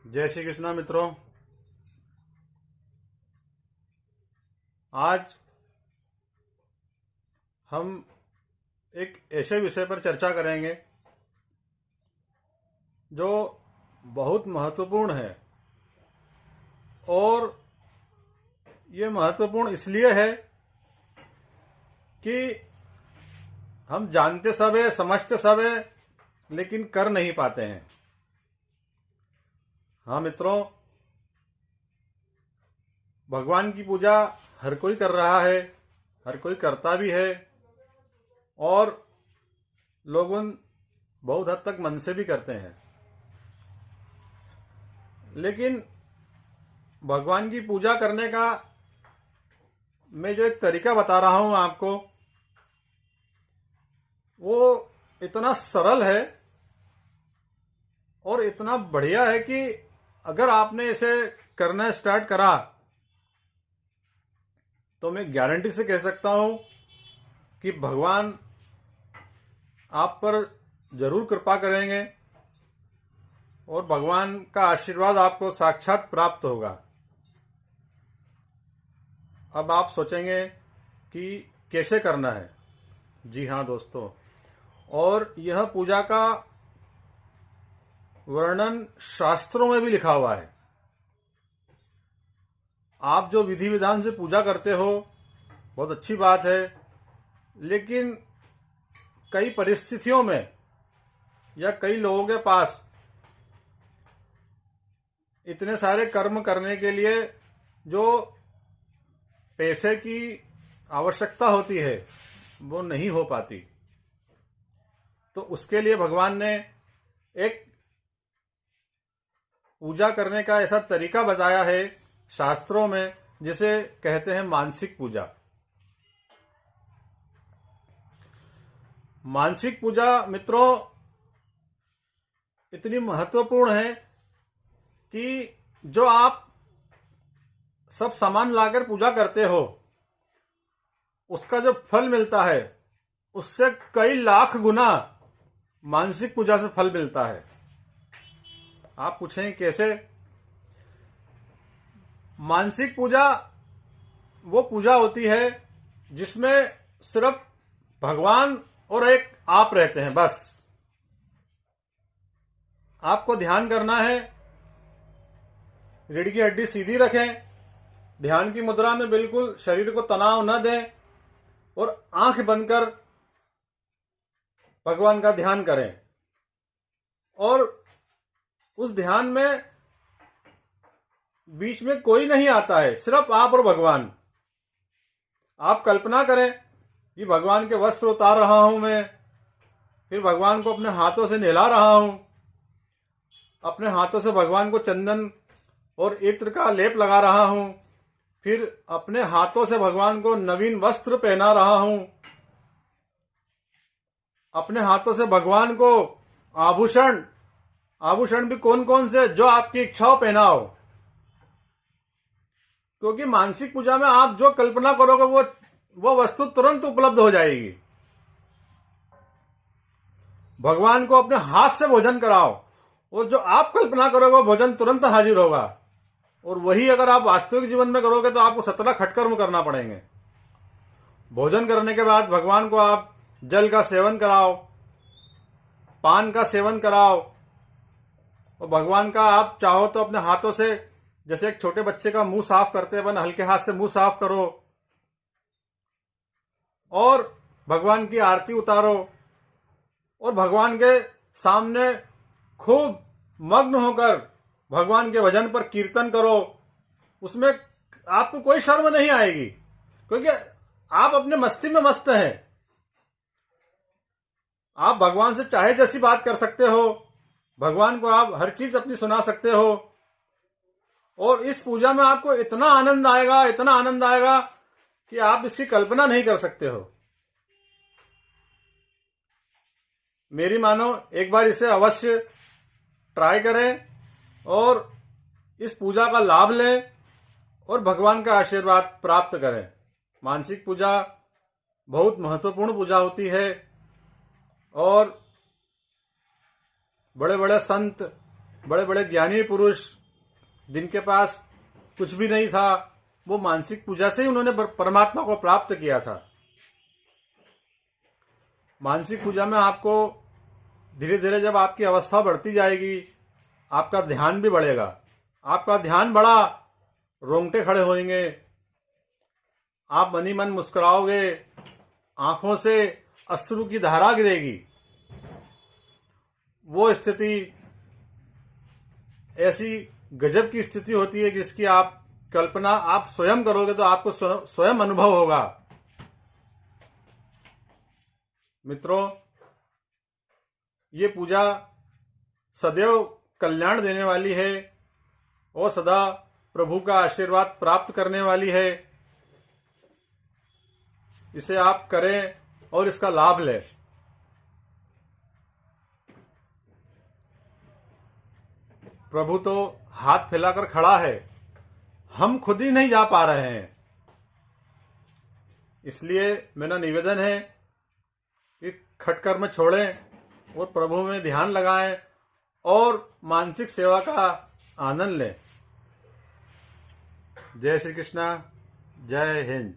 जय श्री कृष्णा मित्रों। आज हम एक ऐसे विषय पर चर्चा करेंगे जो बहुत महत्वपूर्ण है, और ये महत्वपूर्ण इसलिए है कि हम जानते सब है, समझते सब है, लेकिन कर नहीं पाते हैं। हाँ मित्रों, भगवान की पूजा हर कोई कर रहा है, हर कोई करता भी है, और लोग बहुत हद तक मन से भी करते हैं। लेकिन भगवान की पूजा करने का मैं जो एक तरीका बता रहा हूं आपको, वो इतना सरल है और इतना बढ़िया है कि अगर आपने इसे करना स्टार्ट करा तो मैं गारंटी से कह सकता हूं कि भगवान आप पर जरूर कृपा करेंगे और भगवान का आशीर्वाद आपको साक्षात प्राप्त होगा। अब आप सोचेंगे कि कैसे करना है। जी हाँ दोस्तों, और यह पूजा का वर्णन शास्त्रों में भी लिखा हुआ है। आप जो विधि विधान से पूजा करते हो बहुत अच्छी बात है, लेकिन कई परिस्थितियों में या कई लोगों के पास इतने सारे कर्म करने के लिए जो पैसे की आवश्यकता होती है वो नहीं हो पाती। तो उसके लिए भगवान ने एक पूजा करने का ऐसा तरीका बताया है शास्त्रों में, जिसे कहते हैं मानसिक पूजा। मानसिक पूजा मित्रों इतनी महत्वपूर्ण है कि जो आप सब सामान लाकर पूजा करते हो, उसका जो फल मिलता है उससे कई लाख गुना मानसिक पूजा से फल मिलता है। आप पूछें कैसे? मानसिक पूजा वो पूजा होती है जिसमें सिर्फ भगवान और एक आप रहते हैं, बस। आपको ध्यान करना है, रीढ़ की हड्डी सीधी रखें, ध्यान की मुद्रा में बिल्कुल शरीर को तनाव न दें और आंख बंद कर भगवान का ध्यान करें। और उस ध्यान में बीच में कोई नहीं आता है, सिर्फ आप और भगवान। आप कल्पना करें कि भगवान के वस्त्र उतार रहा हूं मैं, फिर भगवान को अपने हाथों से नहला रहा हूं, अपने हाथों से भगवान को चंदन और इत्र का लेप लगा रहा हूं, फिर अपने हाथों से भगवान को नवीन वस्त्र पहना रहा हूं, अपने हाथों से भगवान को आभूषण भी कौन कौन से जो आपकी इच्छा हो पहनाओ। क्योंकि मानसिक पूजा में आप जो कल्पना करोगे वो वस्तु तुरंत उपलब्ध हो जाएगी। भगवान को अपने हाथ से भोजन कराओ और जो आप कल्पना करोगे वो भोजन तुरंत हाजिर होगा। और वही अगर आप वास्तविक जीवन में करोगे तो आपको 17 खटकर्म करना पड़ेंगे। भोजन करने के बाद भगवान को आप जल का सेवन कराओ, पान का सेवन कराओ, और भगवान का आप चाहो तो अपने हाथों से, जैसे एक छोटे बच्चे का मुंह साफ करते हैं, हल्के हाथ से मुंह साफ करो और भगवान की आरती उतारो और भगवान के सामने खूब मग्न होकर भगवान के भजन पर कीर्तन करो। उसमें आपको कोई शर्म नहीं आएगी, क्योंकि आप अपने मस्ती में मस्त हैं। आप भगवान से चाहे जैसी बात कर सकते हो, भगवान को आप हर चीज अपनी सुना सकते हो, और इस पूजा में आपको इतना आनंद आएगा कि आप इसकी कल्पना नहीं कर सकते हो। मेरी मानो, एक बार इसे अवश्य ट्राई करें और इस पूजा का लाभ लें और भगवान का आशीर्वाद प्राप्त करें। मानसिक पूजा बहुत महत्वपूर्ण पूजा होती है, और बड़े बड़े संत, बड़े बड़े ज्ञानी पुरुष जिनके पास कुछ भी नहीं था, वो मानसिक पूजा से ही उन्होंने परमात्मा को प्राप्त किया था। मानसिक पूजा में आपको धीरे धीरे जब आपकी अवस्था बढ़ती जाएगी, आपका ध्यान भी बढ़ेगा। आपका ध्यान बढ़ा, रोंगटे खड़े होंगे, आप मनी मन मुस्कुराओगे, आंखों से अश्रु की धारा गिरेगी। वो स्थिति ऐसी गजब की स्थिति होती है जिसकी आप कल्पना आप स्वयं करोगे तो आपको स्वयं अनुभव होगा। मित्रों, ये पूजा सदैव कल्याण देने वाली है और सदा प्रभु का आशीर्वाद प्राप्त करने वाली है। इसे आप करें और इसका लाभ लें। प्रभु तो हाथ फैलाकर खड़ा है, हम खुद ही नहीं जा पा रहे हैं। इसलिए मेरा निवेदन है कि खटकर्म छोड़ें और प्रभु में ध्यान लगाएं और मानसिक सेवा का आनंद लें। जय श्री कृष्णा, जय हिंद।